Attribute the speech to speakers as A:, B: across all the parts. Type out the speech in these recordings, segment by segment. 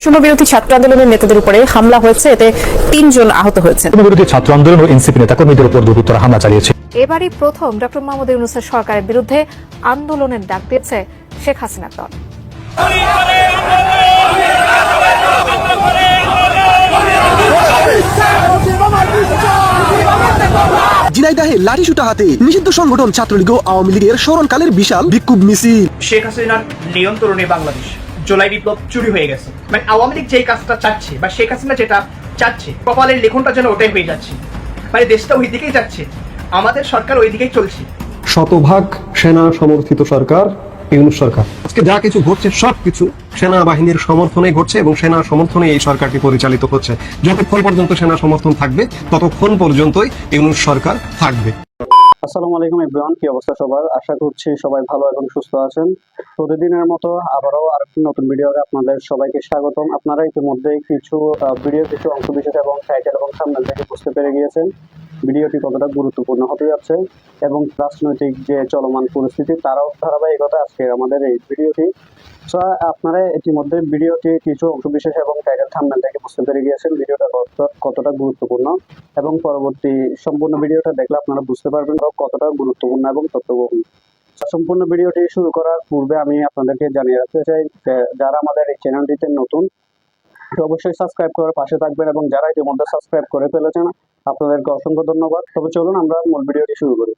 A: বিরোধী ছাত্র আন্দোলনের নেতাদের উপরে হামলা হয়েছে, এতে ৩ জন আহত হয়েছেন।
B: বিরোধী ছাত্র আন্দোলন ও এনসিপি নেতাকর্মীদের উপর দুর্বৃত্তরা হামলা চালিয়েছে।
A: এবারই প্রথম ডক্টর মোহাম্মদ ইউনূসের সরকারের বিরুদ্ধে আন্দোলনের ডাক দিয়েছে শেখ হাসিনার দল।
C: ঝিনাইদহে লাঠিসোঁটা হাতে নিষিদ্ধ সংগঠন ছাত্রলীগ ও আওয়ামী লীগের স্মরণকালের বিশাল বিক্ষোভ মিছিল।
D: শেখ হাসিনার নিয়ন্ত্রণে বাংলাদেশ, জুলাই বিপ্লব চুরি হয়ে গেছে। মানে আওয়ামী লীগ যেই কাজটা চাচ্ছে বা শেখ হাসিনা যেটা চাচ্ছে, কপালের লেখনটা যেন ওটাই হয়ে যাচ্ছে। মানে দেশটা ওই দিকেই যাচ্ছে, আমাদের সরকার ওই দিকেই চলছে।
E: শতভাগ সেনা সমর্থিত সরকার ইউনূস সরকার। আজকে যা কিছু ঘটছে সবকিছু সেনাবাহিনীর সমর্থনে ঘটছে এবং সেনা সমর্থনে এই সরকারটি পরিচালিত হচ্ছে। যতক্ষণ পর্যন্ত সেনা সমর্থন থাকবে ততক্ষণ পর্যন্তই ইউনূস সরকার থাকবে।
F: আসসালামু আলাইকুম এভরিওয়ান, কি অবস্থা সবার? আশা করছি সবাই ভালো এবং সুস্থ আছেন। প্রতিদিনের মতো আবারও আরেকটি নতুন ভিডিওতে আপনাদের সবাইকে স্বাগতম। আপনারা ইতিমধ্যে কিছু অংশ বিশেষ এবং টাইটেল এবং থাম্বনেল থেকে বুঝতে পেরে গিয়েছেন ভিডিওটি কতটা গুরুত্বপূর্ণ হতে যাচ্ছে এবং রাজনৈতিক যে চলমান পরিস্থিতি তারাও ধারাবাহিকতা আজকে আমাদের এই ভিডিওটি। আপনারা ইতিমধ্যে ভিডিওটি কিছু অংশ বিশেষ এবং টাইটেল থাম্বনেল থেকে বুঝতে পেরে গিয়েছেন ভিডিওটা কতটা গুরুত্বপূর্ণ, এবং পরবর্তী সম্পূর্ণ ভিডিওটা দেখলে আপনারা বুঝতে পারবেন কতটা গুরুত্বপূর্ণ এবং তথ্যবহুল। সম্পূর্ণ ভিডিওটি শুরু করার পূর্বে আমি আপনাদেরকে জানিয়ে রাখতে চাই যে যারা আমাদের এই চ্যানেলটিতে নতুন অবশ্যই সাবস্ক্রাইব করে পাশে থাকবেন, এবং যারা ইতিমধ্যে সাবস্ক্রাইব করে ফেলেছেন আপনাদেরকে অসংখ্য ধন্যবাদ। তবে চলুন আমরা মূল ভিডিওটি শুরু করি।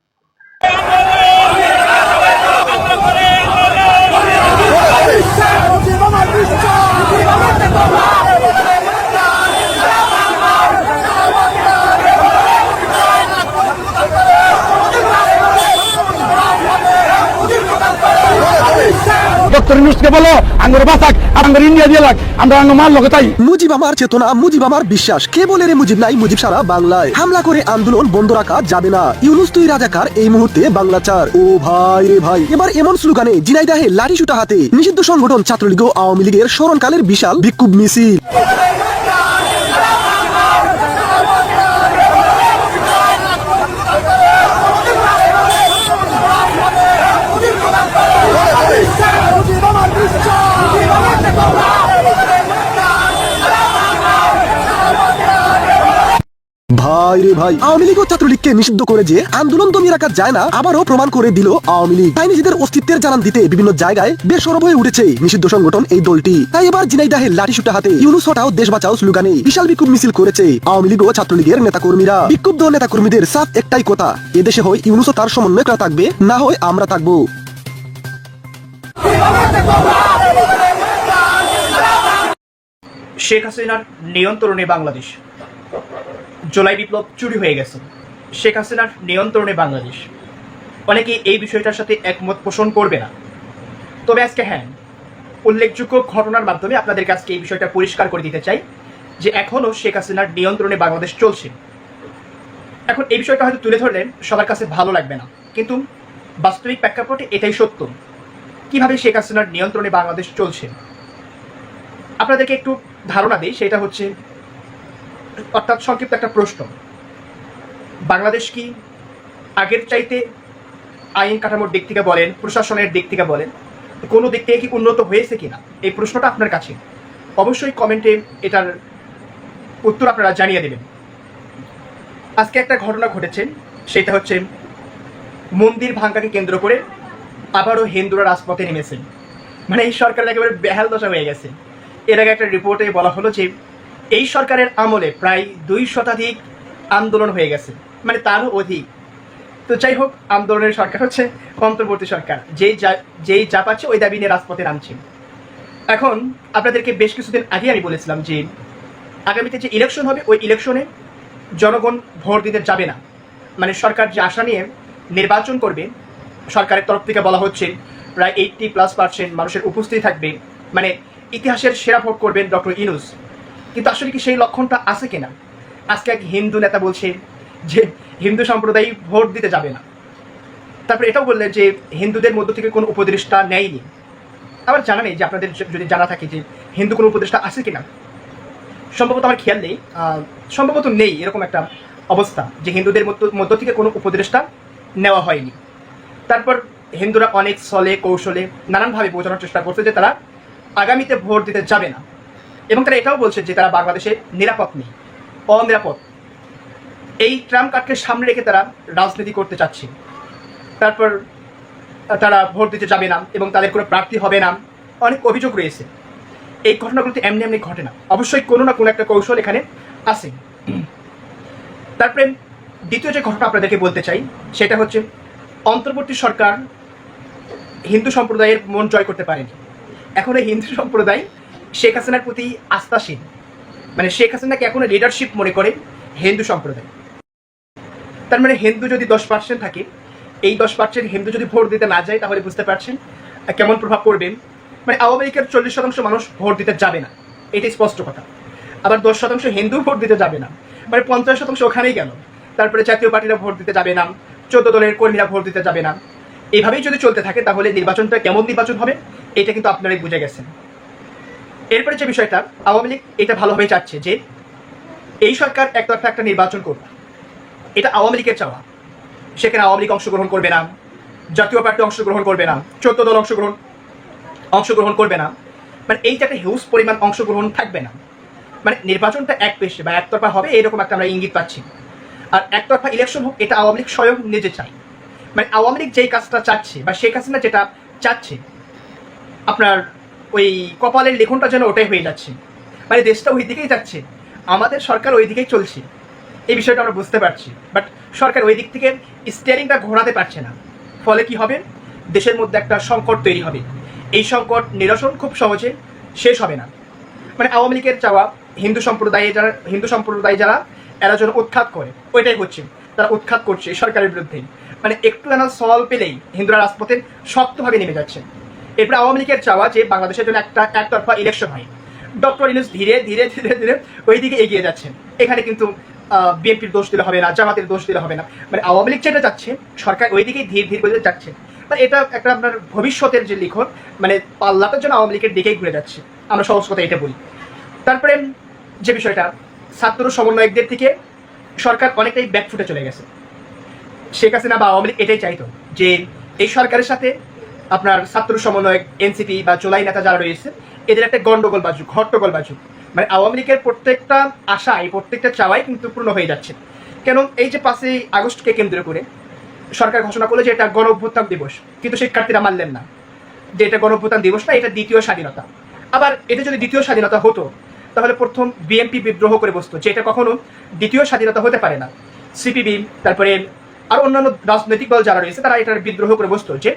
B: ডক্টর ইউনূসকে বলো আঙ্গুর বাসাক আর আঙ্গুর ইন্ডিয়া দিয়ে লাগ, আমরা আঙ্গুর মার লগে তাই।
C: মুজিব আমার চেতনা, মুজিব আমার বিশ্বাস। কে বলে রে মুজিব নাই? মুজিব সারা বাংলায়। হামলা করে আন্দোলন বন্ধ রাখা যাবে না। ইউনূস তুই রাজাকার, এই মুহূর্তে বাংলা চার। ও ভাই রে ভাই, এবার এমন স্লোগানে ঝিনাইদহে লাঠিসোঁটা হাতে নিষিদ্ধ সংগঠন ছাত্রলীগ ও আওয়ামী লীগের স্মরণকালের বিশাল বিক্ষোভ মিছিল। ভাই রে ভাই, আওয়ামী লীগ ও ছাত্রলীগকে নিষিদ্ধ করে যে আন্দোলন দমিয়ে রাখা যায় না আবারও প্রমাণ করে দিল আওয়ামী লীগ। তাই নিজেদের অস্তিত্বের জানান দিতে বিভিন্ন জায়গায় বেসরব হয়ে উঠেছে নিষিদ্ধ সংগঠন এই দলটি। তাই এবার ঝিনাইদহে লাঠিসোঁটা হাতে ইউনূস হটাও দেশ বাঁচাও স্লোগানে বিশাল বিক্ষোভ মিছিল করেছে আওয়ামী লীগ ও ছাত্রলীগের নেতাকর্মীরা। বিক্ষুব্ধ নেতাকর্মীদের সাফ একটাই কথা, এদেশে হয় ইউনূস ও তার সমন্বয়করা থাকবে, না হয় আমরা থাকবো।
D: শেখ হাসিনার নিয়ন্ত্রণে বাংলাদেশ, জুলাই বিপ্লব চুরি হয়ে গেছে। শেখ হাসিনার নিয়ন্ত্রণে বাংলাদেশ, অনেকে এই বিষয়টার সাথে একমত পোষণ করবে না। তবে আজকে হ্যাঁ, উল্লেখযোগ্য ঘটনার মাধ্যমে আপনাদের কাছে এই বিষয়টা পরিষ্কার করে দিতে চাই যে এখনও শেখ হাসিনার নিয়ন্ত্রণে বাংলাদেশ চলছে। এখন এই বিষয়টা হয়তো তুলে ধরলে সবার কাছে ভালো লাগবে না, কিন্তু বাস্তবিক প্রেক্ষাপটে এটাই সত্য। কিভাবে শেখ হাসিনার নিয়ন্ত্রণে বাংলাদেশ চলছে আপনাদেরকে একটু ধারণা দিই। সেটা হচ্ছে, অর্থাৎ সংক্ষিপ্ত একটা প্রশ্ন, বাংলাদেশ কি আগের চাইতে আইন কাঠামোর দিক থেকে বলেন, প্রশাসনের দিক থেকে বলেন, কোনো দিক থেকে কি উন্নত হয়েছে কিনা? এই প্রশ্নটা আপনার কাছে অবশ্যই কমেন্টে এটার উত্তর আপনারা জানিয়ে দেবেন। আজকে একটা ঘটনা ঘটেছে, সেটা হচ্ছে মন্দির ভাঙ্গাকে কেন্দ্র করে আবারও হিন্দুরা রাজপথে নেমেছেন। মানে এই সরকারের একেবারে বেহাল দশা হয়ে গেছে। এর আগে একটা রিপোর্টে বলা হলো যে এই সরকারের আমলে প্রায় 2 শতাধিক আন্দোলন হয়ে গেছে, মানে তারও অধিক। তো যাই হোক, আন্দোলনের সরকার হচ্ছে অন্তর্বর্তী সরকার, যেই যা পাচ্ছে ওই দাবি নিয়ে রাজপথে নামছে। এখন আপনাদেরকে বেশ কিছুদিন আগে আমি বলেছিলাম যে আগামীতে যে ইলেকশন হবে ওই ইলেকশনে জনগণ ভোট দিতে যাবে না। মানে সরকার যে আশা নিয়ে নির্বাচন করবে, সরকারের তরফ থেকে বলা হচ্ছে প্রায় 80+% মানুষের উপস্থিতি থাকবে, মানে ইতিহাসের সেরা ভোট করবেন ডক্টর ইউনূস। কিন্তু আসলে কি সেই লক্ষণটা আছে কিনা? আজকে এক হিন্দু নেতা বলছে যে হিন্দু সম্প্রদায় ভোট দিতে যাবে না। তারপরে এটাও বললেন যে হিন্দুদের মধ্য থেকে কোনো উপদেষ্টা নেয়নি। আমার জানা নেই যে আপনাদের যদি জানা থাকে যে হিন্দু কোনো উপদেষ্টা আছে কিনা। সম্ভবত আমার খেয়াল নেই, সম্ভবত নেই এরকম একটা অবস্থা যে হিন্দুদের মধ্য থেকে কোনো উপদেষ্টা নেওয়া হয়নি। তারপর হিন্দুরা অনেক ছলে কৌশলে নানানভাবে বোঝানোর চেষ্টা করছে যে তারা আগামীতে ভোট দিতে যাবে না। এবং তারা এটাও বলছে যে তারা বাংলাদেশে নিরাপদ নেই, অনিরাপদ। এই ট্রাম্প কার্ডকে সামনে রেখে তারা রাজনীতি করতে চাচ্ছে। তারপর তারা ভোট দিতে যাবে না এবং তাদের কোনো প্রার্থী হবে না, অনেক অভিযোগ রয়েছে। এই ঘটনাগুলো তো এমনি এমনি ঘটে না, অবশ্যই কোনো না কোনো একটা কৌশল এখানে আছে। তারপরে দ্বিতীয় যে ঘটনা আপনাদেরকে বলতে চাই সেটা হচ্ছে অন্তর্বর্তী সরকার হিন্দু সম্প্রদায়ের মন জয় করতে পারেনি। এখন এই হিন্দু সম্প্রদায় শেখ হাসিনার প্রতি আস্থাশীল, মানে শেখ হাসিনাকে এখনো লিডারশিপ মনে করে হিন্দু সম্প্রদায়। তার মানে হিন্দু যদি 10% থাকে, এই 10% হিন্দু যদি ভোট দিতে না যায় তাহলে বুঝতে পারছেন কেমন প্রভাব পড়বে। মানে আওয়ামী লীগের 40% মানুষ ভোট দিতে যাবে না, এটাই স্পষ্ট কথা। আবার 10% হিন্দু ভোট দিতে যাবে না, মানে 50% ওখানেই গেল। তারপরে জাতীয় পার্টিরা ভোট দিতে যাবে না, 14 দলের কর্মীরা ভোট দিতে যাবে না। এইভাবেই যদি চলতে থাকে তাহলে নির্বাচনটা কেমন নির্বাচন হবে এটা কিন্তু আপনারাই বুঝে গেছেন। এরপরে যে বিষয়টা, আওয়ামী লীগ এটা ভালোভাবে চাচ্ছে যে এই সরকার একতরফা একটা নির্বাচন করবে, এটা আওয়ামী লীগের চাওয়া। সেখানে আওয়ামী লীগ অংশগ্রহণ করবে না, জাতীয় পার্টি অংশগ্রহণ করবে না, 14 দল অংশগ্রহণ করবে না, মানে এই যে একটা হিউজ পরিমাণ অংশগ্রহণ থাকবে না। মানে নির্বাচনটা এক পেশে বা একতরফা হবে এরকম একটা আমরা ইঙ্গিত পাচ্ছি। আর একতরফা ইলেকশন হোক এটা আওয়ামী লীগ স্বয়ং নিজে চায়। মানে আওয়ামী লীগ যেই কাজটা চাচ্ছে বা শেখ হাসিনা যেটা চাচ্ছে, আপনার ওই কপালের লেখনটা যেন ওটাই হয়ে যাচ্ছে, মানে দেশটা ওই দিকেই যাচ্ছে, আমাদের সরকার ওই দিকেই চলছে। এই বিষয়টা আমরা বুঝতে পারছি, বাট সরকার ওই দিক থেকে স্টিয়ারিংটা ঘোরাতে পারছে না। ফলে কি হবে, দেশের মধ্যে একটা সংকট তৈরি হবে। এই সংকট নিরসন খুব সহজে শেষ হবে না। মানে আওয়ামী লীগের চাওয়া হিন্দু সম্প্রদায় যারা এরা যেন উৎখাত করে, ওইটাই হচ্ছে। তারা উৎখাত করছে সরকারের বিরুদ্ধে। মানে একটু যেন সল পেলেই হিন্দুরা রাজপথে শক্তভাবে নেমে যাচ্ছে। এরপরে আওয়ামী লীগের চাওয়া যে বাংলাদেশের জন্য একটা একতরফা ইলেকশন হয়। ডক্টর ইউনূস ধীরে ধীরে ধীরে ধীরে ওই দিকে এগিয়ে যাচ্ছেন। এখানে কিন্তু বিএনপির দোষ দিলে হবে না, জামাতের দোষ দিলে হবে না। মানে আওয়ামী লীগ যেটা যাচ্ছে সরকার ওই দিকেই ধীরে ধীরে করে যাচ্ছে। মানে এটা একটা আপনার ভবিষ্যতের যে লিখন, মানে পাল্লাটার জন্য আওয়ামী লীগের দিকেই ঘুরে যাচ্ছে, আমরা সহজ কথা এটা বলি। তারপরে যে বিষয়টা, ছাত্র সমন্বয়কদের থেকে সরকার অনেকটাই ব্যাকফুটে চলে গেছে। শেখ হাসিনা বা আওয়ামী লীগ এটাই চাইতো যে এই সরকারের সাথে আপনার ছাত্র সমন্বয়ক, এনসিপি বা জুলাই নেতা যারা রয়েছে এদের একটা গন্ডগোল বাজুক, হট্টগোল বাজুক। মানে আওয়ামী লীগের প্রত্যেকটা আশা, এই প্রত্যেকটা চাওয়াই কিন্তু পূর্ণ হয়ে যাচ্ছে। কেন, এই যে 5ই আগস্টকে কেন্দ্র করে সরকার ঘোষণা করলো যে এটা গণ অভ্যুত্থান দিবস, কিন্তু শিক্ষার্থীরা মানলেন না যে এটা গণ অভ্যুত্থান দিবস না, এটা দ্বিতীয় স্বাধীনতা। আবার এটা যদি দ্বিতীয় স্বাধীনতা হতো তাহলে প্রথম বিএনপি বিদ্রোহ করে বসতো যে এটা কখনো দ্বিতীয় স্বাধীনতা হতে পারে না। সিপিবি, তারপরে আর অন্যান্য রাজনৈতিক দল যারা রয়েছে তারা এটার বিদ্রোহ করে বসতো যে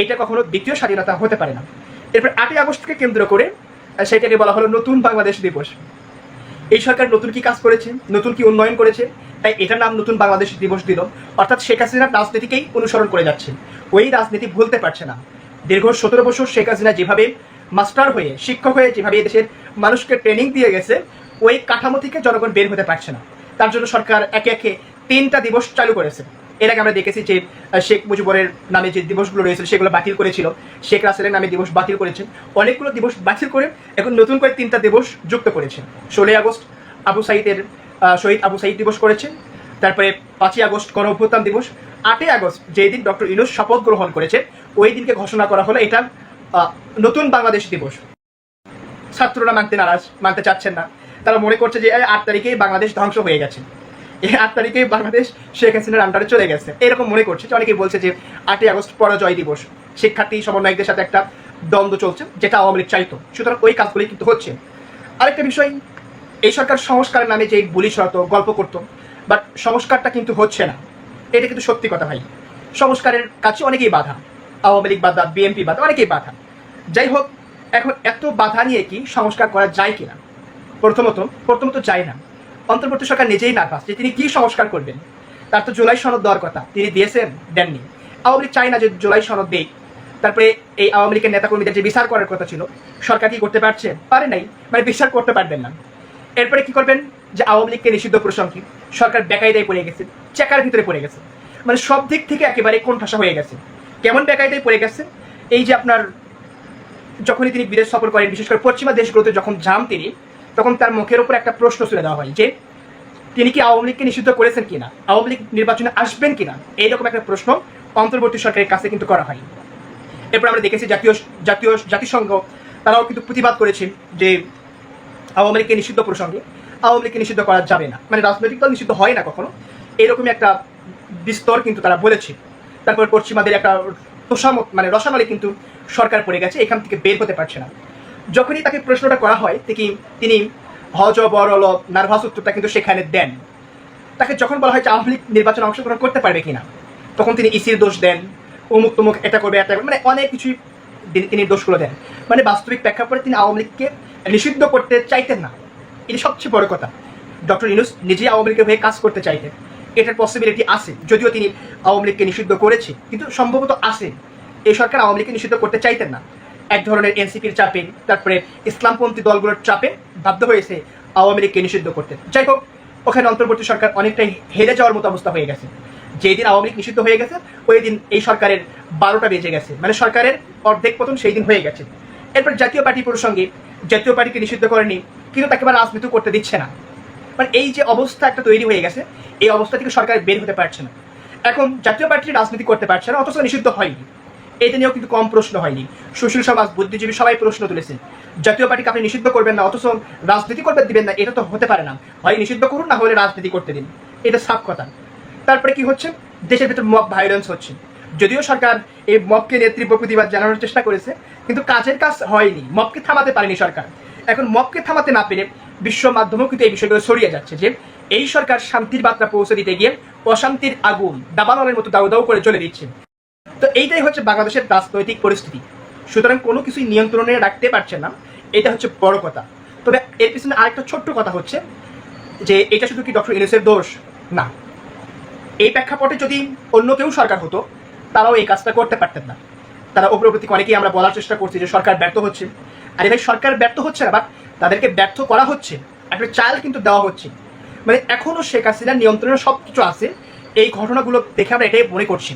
D: এটা কখনো দ্বিতীয় স্বাধীনতা হতে পারে না। এরপর 8ই আগস্টকে কেন্দ্র করে সেটাকে বলা হলো নতুন বাংলাদেশ দিবস। এই সরকার নতুন কি কাজ করেছে, নতুন কি উন্নয়ন করেছে, তাই এটার নাম নতুন বাংলাদেশ দিবস দিল। অর্থাৎ শেখ হাসিনার রাজনীতিকেই অনুসরণ করে যাচ্ছে, ওই রাজনীতি ভুলতে পারছে না। দীর্ঘ 17 বছর শেখ হাসিনা যেভাবে মাস্টার হয়ে, শিক্ষক হয়ে যেভাবে দেশের মানুষকে ট্রেনিং দিয়ে গেছে, ওই কাঠামো থেকে জনগণ বের হতে পারছে না। তার জন্য সরকার একে একে 3টা দিবস চালু করেছে। এর আগে আমরা দেখেছি যে শেখ মুজিবুরের নামে যে দিবসগুলো রয়েছিল সেগুলো বাতিল করেছিল, শেখ রাসেলের নামে দিবস বাতিল করেছেন, অনেকগুলো দিবস বাতিল করে এখন নতুন করে 3টা দিবস যুক্ত করেছেন। 16ই আগস্ট শহীদ আবু সাইদ দিবস করেছেন, তারপরে 5ই আগস্ট গণ অভ্যুত্থান দিবস, 8ই আগস্ট যেই দিন ডক্টর ইউনূস শপথ গ্রহণ করেছে ওই দিনকে ঘোষণা করা হলো এটা নতুন বাংলাদেশ দিবস। ছাত্ররা মানতে চাচ্ছেন না, তারা মনে করছে যে 8 তারিখেই বাংলাদেশ ধ্বংস হয়ে গেছে, এই 8 তারিখেই বাংলাদেশ শেখ হাসিনার আন্ডারে চলে গেছে, এরকম মনে করছে। অনেকেই বলছে যে 8ই আগস্ট পরাজয় দিবস, শিক্ষার্থী সমন্বয়কদের সাথে একটা দ্বন্দ্ব চলছে যেটা আওয়ামী লীগ চাইতো। সুতরাং ওই কাজগুলি কিন্তু হচ্ছে। আরেকটা বিষয়, এই সরকার সংস্কারের নামে যে বুলি ছড়াতো, গল্প করতো, বাট সংস্কারটা কিন্তু হচ্ছে না, এটা কিন্তু সত্যি কথা ভাই। সংস্কারের কাছে অনেকেই বাধা, আওয়ামী লীগ বাধা, বিএনপি বাধা, অনেকেই বাধা। যাই হোক, এখন এত বাধা নিয়ে কি সংস্কার করা যায় কিনা? প্রথমত যায় না। অন্তর্বর্তী সরকার নিজেই নার্ভাস যে তিনি কি সংস্কার করবেন। তার তো জুলাই সনদ দেওয়ার কথা, তিনি দিয়েছেন, দেননি। আওয়ামী লীগ চায় না যে জুলাই সনদ দেই। তারপরে এই আওয়ামী লীগের নেতাকর্মীদের যে বিচার করার কথা ছিল, সরকার কি করতে পারছে? পারে নাই, মানে বিচার করতে পারবেন না। এরপরে কি করবেন, যে আওয়ামী লীগকে নিষিদ্ধ প্রসঙ্গে সরকার বেকায়দায় পড়ে গেছে, চেকার ভিতরে পড়ে গেছে, মানে সব দিক থেকে একেবারে কোণঠাসা হয়ে গেছে। কেমন বেকায়দায় পড়ে গেছে, এই যে আপনার যখনই তিনি বিদেশ সফর করেন, বিশেষ করে পশ্চিমা দেশগুলোতে যখন যান তিনি, তখন তার মুখের উপর একটা প্রশ্ন তুলে দেওয়া হয় যে তিনি কি আওয়ামী লীগকে নিষিদ্ধ করেছেন কিনা, আওয়ামী লীগ নির্বাচনে আসবেন কিনা, এইরকম একটা প্রশ্ন অন্তর্বর্তী সরকারের কাছে কিন্তু করা হয়। এরপর আমরা দেখেছি জাতিসংঘ তারাও কিন্তু প্রতিবাদ করেছেন যে আওয়ামী লীগকে নিষিদ্ধ প্রসঙ্গে আওয়ামী লীগকে নিষিদ্ধ করা যাবে না, মানে রাজনৈতিক দল নিষিদ্ধ হয় না কখনো, এরকমই একটা বিস্তর কিন্তু তারা বলেছে। তারপর পশ্চিমাদের একটা তোষামত মানে রসামালি কিন্তু সরকার পড়ে গেছে, এখান থেকে বের হতে পারছে না। যখনই তাকে প্রশ্নটা করা হয় তিনি হজ বরল নার্ভাস উত্তরটা কিন্তু সেখানে দেন। তাকে যখন বলা হয় যে আওয়ামী লীগ নির্বাচনে অংশগ্রহণ করতে পারবে কিনা, তখন তিনি ইসির দোষ দেন, অমুক তমুক এটা করবে, মানে অনেক কিছুই তিনি দোষগুলো দেন। মানে বাস্তবিক প্রেক্ষাপটে তিনি আওয়ামী লীগকে নিষিদ্ধ করতে চাইতেন না, এটি সবচেয়ে বড় কথা। ডক্টর ইউনূস নিজেই আওয়ামী লীগের হয়ে কাজ করতে চাইতেন, এটার পসিবিলিটি আছে, যদিও তিনি আওয়ামী লীগকে নিষিদ্ধ করেছে, কিন্তু সম্ভবত আছে এই সরকার আওয়ামী লীগকে নিষিদ্ধ করতে চাইতেন না। এক ধরনের এনসিপির চাপে, তারপরে ইসলামপন্থী দলগুলোর চাপে বাধ্য হয়েছে আওয়ামী লীগকে নিষিদ্ধ করতে। যাই হোক, ওখানে অন্তর্বর্তী সরকার অনেকটাই হেরে যাওয়ার মতো অবস্থা হয়ে গেছে। যেই দিন আওয়ামী লীগ নিষিদ্ধ হয়ে গেছে ওই দিন এই সরকারের 12টা বেজে গেছে, মানে সরকারের অর্ধেক পতন সেই দিন হয়ে গেছে। এরপর জাতীয় পার্টি প্রসঙ্গে, জাতীয় পার্টিকে নিষিদ্ধ করেনি কিন্তু তাকে আবার রাজনীতি করতে দিচ্ছে না। মানে এই যে অবস্থা একটা তৈরি হয়ে গেছে, এই অবস্থা থেকে সরকার বের হতে পারছে না। এখন জাতীয় পার্টি রাজনীতি করতে পারছে না, অথচ নিষিদ্ধ হয়নি, এটা নিয়েও কিন্তু কম প্রশ্ন হয়নি। সুশীল সমাজ, বুদ্ধিজীবী সবাই প্রশ্ন তুলেছেন, জাতীয় পার্টিকে আপনি নিষিদ্ধ করবেন না অথচ রাজনীতি করতে দিবেন না, এটা তো হতে পারে না, হয় নিষিদ্ধ করুন না হলে রাজনীতি করতে দিন, এটা সাফ কথা। তারপরে কি হচ্ছে, দেশের ভিতর মব ভায়োলেন্স হচ্ছে। যদিও সরকার এই মবকে নিয়ে তীব্র প্রতিবাদ জানানোর চেষ্টা করেছে, কিন্তু কাজের কাজ হয়নি, মবকে থামাতে পারেনি সরকার। এখন মবকে থামাতে না পেরে বিশ্ব মাধ্যমেও কিন্তু এই বিষয়গুলো ছড়িয়ে যাচ্ছে যে এই সরকার শান্তির বার্তা পৌঁছে দিতে গিয়ে অশান্তির আগুন দাবানলের মতো দাউ দাউ করে জ্বলে দিচ্ছে। তো এইটাই হচ্ছে বাংলাদেশের রাজনৈতিক পরিস্থিতি। সুতরাং কোনো কিছুই নিয়ন্ত্রণে রাখতে পারছে না, এটা হচ্ছে বড় কথা। তবে এর পিছনে আরেকটা ছোট্ট কথা হচ্ছে যে এটা শুধু কি ডক্টর ইউনূসের দোষ না, এই প্রেক্ষাপটে যদি অন্য কেউ সরকার হতো তারাও এই কাজটা করতে পারতেন না। তারা অগ্রগতি অনেকেই আমরা বলার চেষ্টা করছি যে সরকার ব্যর্থ হচ্ছে, আরে ভাই সরকার ব্যর্থ হচ্ছে না, বাট তাদেরকে ব্যর্থ করা হচ্ছে, একটা চাল কিন্তু দেওয়া হচ্ছে। মানে এখনো শেখ হাসিনার নিয়ন্ত্রণে সব কিছু আছে, এই ঘটনাগুলো দেখে আমরা এটাই মনে করছি।